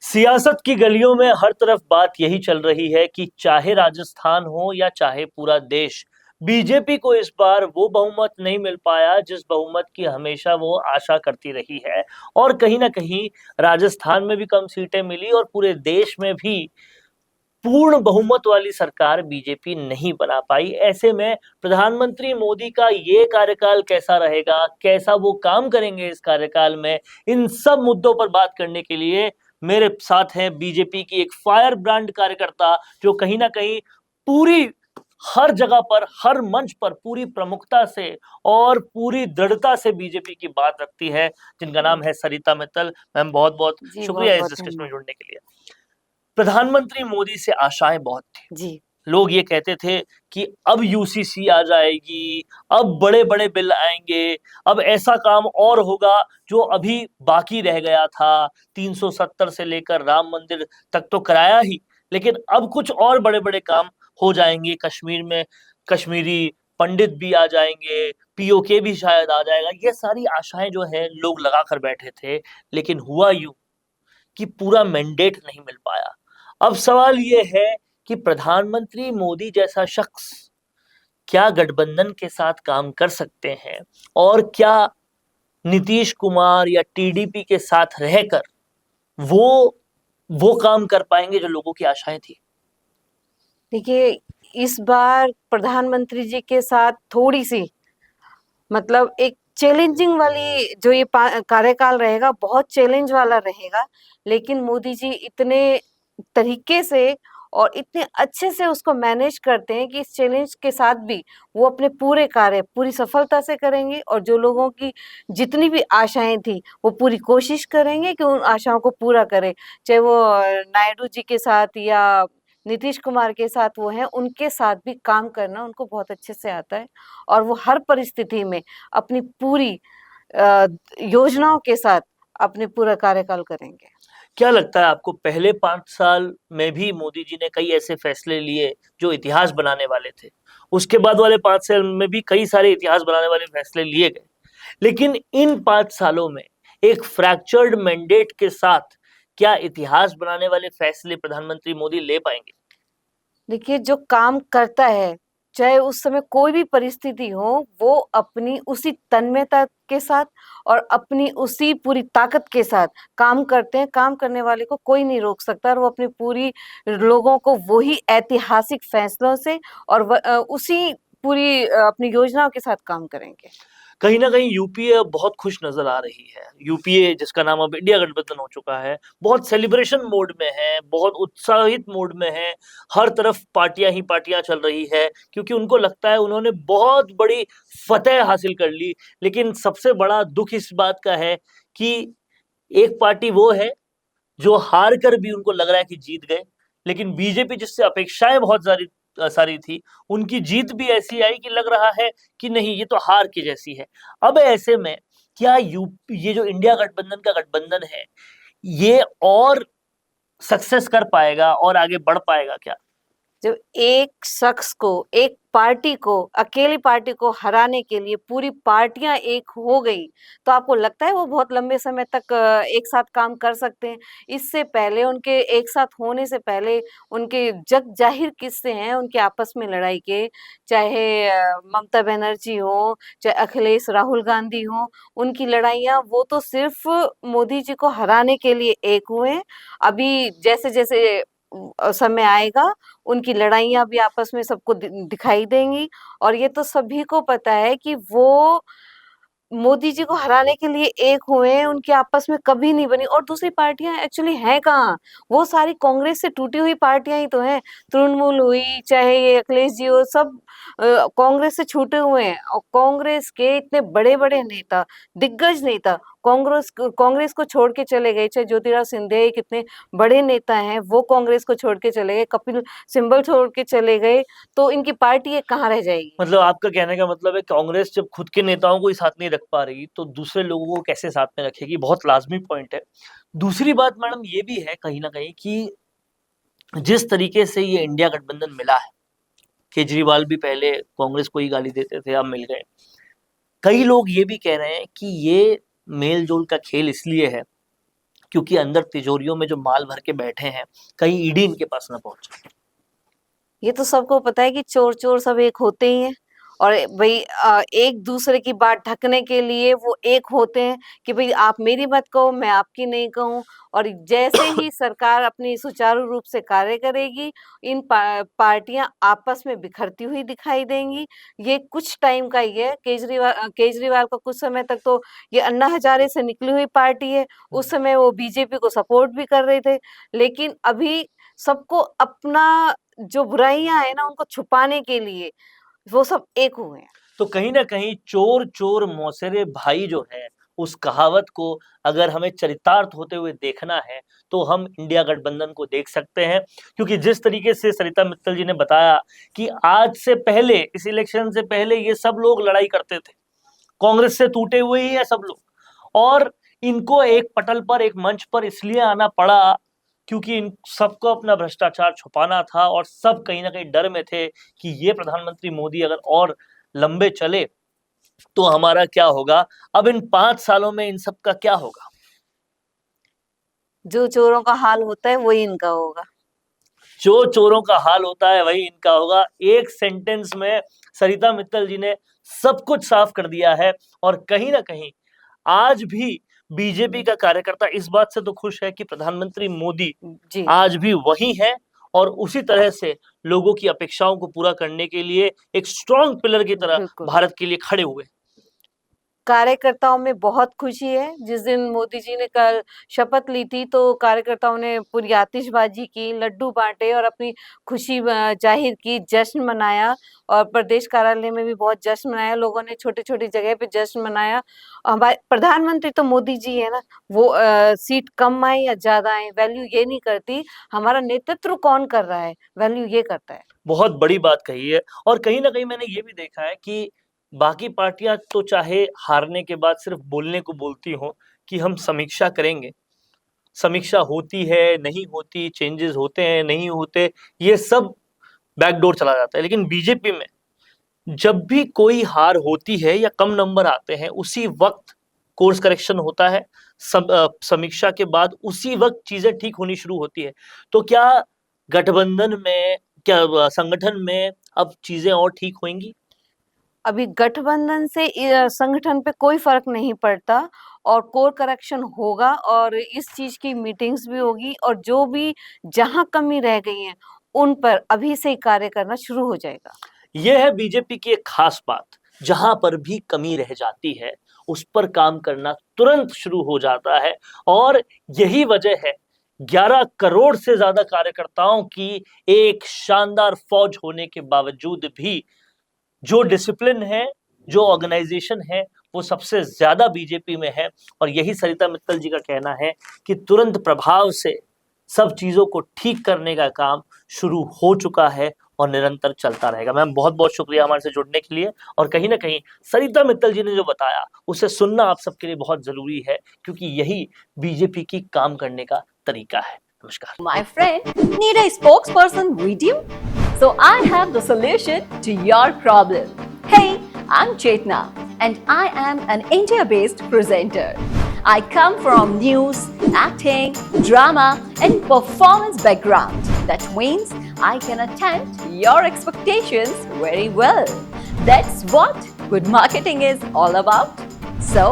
सियासत की गलियों में हर तरफ बात यही चल रही है कि चाहे राजस्थान हो या चाहे पूरा देश, बीजेपी को इस बार वो बहुमत नहीं मिल पाया जिस बहुमत की हमेशा वो आशा करती रही है। और कहीं ना कहीं राजस्थान में भी कम सीटें मिली और पूरे देश में भी पूर्ण बहुमत वाली सरकार बीजेपी नहीं बना पाई। ऐसे में प्रधानमंत्री मोदी का ये कार्यकाल कैसा रहेगा, कैसा वो काम करेंगे इस कार्यकाल में, इन सब मुद्दों पर बात करने के लिए मेरे साथ हैं बीजेपी की एक फायर ब्रांड कार्यकर्ता जो कहीं ना कहीं पूरी हर जगह पर, हर मंच पर पूरी प्रमुखता से और पूरी दृढ़ता से बीजेपी की बात रखती है, जिनका नाम है सरिता मित्तल। मैम, बहुत बहुत जी, बहुत शुक्रिया इस बहुत डिस्कशन में धन्यवाद। जुड़ने के लिए। प्रधानमंत्री मोदी से आशाएं बहुत थी। जी। लोग ये कहते थे कि अब यूसीसी आ जाएगी, अब बड़े बड़े बिल आएंगे, अब ऐसा काम और होगा जो अभी बाकी रह गया था। 370 से लेकर राम मंदिर तक तो कराया ही, लेकिन अब कुछ और बड़े बड़े काम हो जाएंगे। कश्मीर में कश्मीरी पंडित भी आ जाएंगे, पीओके भी शायद आ जाएगा। ये सारी आशाएं जो है लोग लगा कर बैठे थे, लेकिन हुआ यूं कि पूरा मैंडेट नहीं मिल पाया। अब सवाल यह है कि प्रधानमंत्री मोदी जैसा शख्स क्या गठबंधन के साथ काम कर सकते हैं, और क्या नीतीश कुमार या टीडीपी के साथ रहकर वो वो काम कर पाएंगे जो लोगों की आशाएं थी। देखिए, इस बार प्रधानमंत्री जी के साथ थोड़ी-सी मतलब एक चैलेंजिंग वाली जो ये कार्यकाल रहेगा, बहुत चैलेंज वाला रहेगा। लेकिन मोदी जी इतने तरीके से और इतने अच्छे से उसको मैनेज करते हैं कि इस चैलेंज के साथ भी वो अपने पूरे कार्य पूरी सफलता से करेंगे, और जो लोगों की जितनी भी आशाएं थी वो पूरी कोशिश करेंगे कि उन आशाओं को पूरा करें। चाहे वो नायडू जी के साथ या नीतीश कुमार के साथ वो हैं, उनके साथ भी काम करना उनको बहुत अच्छे से आता है, और वो हर परिस्थिति में अपनी पूरी अ, योजनाओं के साथ अपने पूरा कार्यकाल करेंगे। क्या लगता है आपको, पहले 5 साल में भी मोदी जी ने कई ऐसे फैसले लिए जो इतिहास बनाने वाले थे, उसके बाद वाले 5 साल में भी कई सारे इतिहास बनाने वाले फैसले लिए गए, लेकिन इन 5 सालों में एक फ्रैक्चर्ड मैंडेट के साथ क्या इतिहास बनाने वाले फैसले प्रधानमंत्री मोदी ले पाएंगे? देखिए, जो काम करता है, चाहे उस समय कोई भी परिस्थिति हो, वो अपनी उसी तन्मयता के साथ और अपनी उसी पूरी ताकत के साथ काम करते हैं। काम करने वाले को कोई नहीं रोक सकता, और वो अपनी पूरी लोगों को वही ऐतिहासिक फैसलों से और उसी पूरी अपनी योजनाओं के साथ काम करेंगे। कहीं ना कहीं यूपीए अब बहुत खुश नजर आ रही है। यूपीए, जिसका नाम अब इंडिया गठबंधन हो चुका है, बहुत सेलिब्रेशन मोड में है, बहुत उत्साहित मोड में है। हर तरफ पार्टियां ही पार्टियां चल रही है, क्योंकि उनको लगता है उन्होंने बहुत बड़ी फतेह हासिल कर ली। लेकिन सबसे बड़ा दुख इस बात का है कि एक पार्टी वो है जो हार कर भी उनको लग रहा है कि जीत गए, लेकिन बीजेपी जिससे अपेक्षाएं बहुत सारी सारी थी, उनकी जीत भी ऐसी आई कि लग रहा है कि नहीं, ये तो हार की जैसी है। अब ऐसे में क्या यूपी, ये जो इंडिया गठबंधन का गठबंधन है, ये और सक्सेस कर पाएगा और आगे बढ़ पाएगा क्या? जब एक शख्स को, एक पार्टी को, अकेली पार्टी को हराने के लिए पूरी पार्टियां एक हो गई, तो आपको लगता है वो बहुत लंबे समय तक एक साथ काम कर सकते हैं? इससे पहले, उनके एक साथ होने से पहले, उनके जग जाहिर किस्से हैं उनके आपस में लड़ाई के। चाहे ममता बनर्जी हो, चाहे अखिलेश राहुल गांधी हो, उनकी लड़ाइयाँ वो तो सिर्फ मोदी जी को हराने के लिए एक हुए हैं। अभी जैसे-जैसे समय आएगा, उनकी लड़ाइयाँ भी आपस में सबको दिखाई देंगी, और ये तो सभी को पता है कि वो मोदी जी को हराने के लिए एक हुए हैं, उनकी आपस में कभी नहीं बनी। और दूसरी पार्टियाँ एक्चुअली हैं कहाँ? वो सारी कांग्रेस से टूटी हुई पार्टियाँ ही तो हैं। तृणमूल हुई, चाहे ये अखिलेश जी हो, सब कांग्रेस से छूटे हुए हैं, और कांग्रेस के इतने बड़े-बड़े नेता, दिग्गज नेता कांग्रेस को छोड़ के चले गए। चाहे ज्योतिराव सिंधिया कितने बड़े नेता हैं, वो कांग्रेस को छोड़ के चले गए, कपिल सिब्बल छोड़ के चले गए, तो इनकी पार्टी ये कहाँ रह जाएगी? मतलब आपका कहने का मतलब है, कांग्रेस जब खुद के नेताओं को ही साथ नहीं रख पा रही, तो दूसरे लोगों को कैसे साथ में रखेगी? बहुत लाजमी पॉइंट है। दूसरी बात मैडम ये भी है कहीं ना कहीं कि जिस तरीके से ये इंडिया गठबंधन मिला है, केजरीवाल भी पहले कांग्रेस को ही गाली देते थे, अब मिल गए। कई लोग ये भी कह रहे हैं कि ये मेल जोल का खेल इसलिए है क्योंकि अंदर तिजोरियों में जो माल भर के बैठे हैं, कहीं ईडी इनके पास ना पहुंचे। ये तो सबको पता है कि चोर सब एक होते ही हैं, और भाई एक दूसरे की बात ढकने के लिए वो एक होते हैं कि भाई आप मेरी मत कहो, मैं आपकी नहीं कहूँ। और जैसे ही सरकार अपनी सुचारू रूप से कार्य करेगी, इन पार्टियां आपस में बिखरती हुई दिखाई देंगी। ये कुछ टाइम का ही है। केजरीवाल का कुछ समय तक तो ये अन्ना हजारे से निकली हुई पार्टी है, उस समय वो बीजेपी को सपोर्ट भी कर रहे थे, लेकिन अभी सबको अपना जो बुराइयां है ना, उनको छुपाने के लिए वो सब एक हुए हैं। तो कहीं ना कहीं चोर चोर मौसेरे भाई जो है, उस कहावत को अगर हमें चरितार्थ होते हुए देखना है तो हम इंडिया गठबंधन को देख सकते हैं। क्योंकि जिस तरीके से सरिता मित्तल जी ने बताया कि आज से पहले, इस इलेक्शन से पहले ये सब लोग लड़ाई करते थे, कांग्रेस से टूटे हुए ही है सब लोग, और इनको एक पटल पर, एक मंच पर इसलिए आना पड़ा क्योंकि इन सबको अपना भ्रष्टाचार छुपाना था, और सब कहीं ना कहीं डर में थे कि ये प्रधानमंत्री मोदी अगर और लंबे चले तो हमारा क्या होगा। अब इन 5 सालों में इन सब का क्या होगा? जो चोरों का हाल होता है वही इनका होगा। जो चोरों का हाल होता है वही इनका होगा। एक सेंटेंस में सरिता मित्तल जी ने सब कुछ साफ कर दिया है। और कहीं ना कहीं आज भी बीजेपी का कार्यकर्ता इस बात से तो खुश है कि प्रधानमंत्री मोदी जी। आज भी वही है, और उसी तरह से लोगों की अपेक्षाओं को पूरा करने के लिए एक स्ट्रॉन्ग पिलर की तरह बिल्कुल। भारत के लिए खड़े हुए। कार्यकर्ताओं में बहुत खुशी है। जिस दिन मोदी जी ने कल शपथ ली थी, तो कार्यकर्ताओं ने पूरी आतिशबाजी की, लड्डू बांटे और अपनी खुशी जाहिर की, जश्न मनाया। और प्रदेश कार्यालय में भी बहुत जश्न मनाया, लोगों ने छोटी-छोटी जगह पे जश्न मनाया। हमारे प्रधानमंत्री तो मोदी जी है ना, वो सीट कम आए या ज़्यादा आए, वैल्यू ये नहीं करती, हमारा नेतृत्व कौन कर रहा है, वैल्यू ये करता है। बहुत बड़ी बात कही है। और कहीं ना कहीं मैंने ये भी देखा है कि बाकी पार्टियां तो चाहे हारने के बाद सिर्फ बोलने को बोलती हो कि हम समीक्षा करेंगे, समीक्षा होती है नहीं होती, चेंजेस होते हैं नहीं होते, ये सब बैकडोर चला जाता है। लेकिन बीजेपी में जब भी कोई हार होती है या कम नंबर आते हैं, उसी वक्त कोर्स करेक्शन होता है, समीक्षा के बाद उसी वक्त चीजें ठीक होनी शुरू होती है। तो क्या गठबंधन में, क्या संगठन में अब चीजें और ठीक होंगी? अभी गठबंधन से संगठन पे कोई फर्क नहीं पड़ता, और कोर करेक्शन होगा, और इस चीज की मीटिंग्स भी होगी, और जो भी जहां कमी रह गई है उन पर अभी से ही कार्य करना शुरू हो जाएगा। यह है बीजेपी की एक खास बात, जहां पर भी कमी रह जाती है उस पर काम करना तुरंत शुरू हो जाता है। और यही वजह है 11 करोड़ से ज्यादा कार्यकर्ताओं की एक शानदार फौज होने के बावजूद भी जो डिसिप्लिन है, जो ऑर्गेनाइजेशन है, वो सबसे ज्यादा बीजेपी में है। और यही सरिता मित्तल जी का कहना है कि तुरंत प्रभाव से सब चीजों को ठीक करने का काम शुरू हो चुका है और निरंतर चलता रहेगा। मैम, बहुत बहुत शुक्रिया हमारे से जुड़ने के लिए। और कहीं ना कहीं सरिता मित्तल जी ने जो बताया उसे सुनना आप सबके लिए बहुत जरूरी है, क्योंकि यही बीजेपी की काम करने का तरीका है। नमस्कार। My friend, need a spokesperson video? So I have the solution to your problem. Hey, I'm Chetna and I am an India-based presenter. I come from news, acting, drama and performance background. That means I can attend your expectations very well. That's what good marketing is all about. So,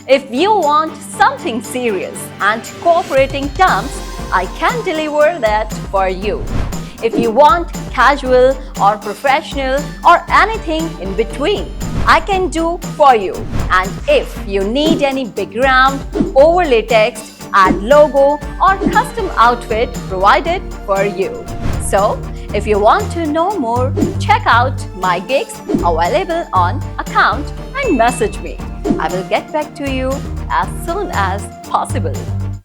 if you want something serious and cooperating terms, I can deliver that for you. If you want casual or professional or anything in between, I can do for you. And if you need any background, overlay text, add logo or custom outfit provided for you. So, if you want to know more, check out my gigs available on account and message me. I will get back to you as soon as possible.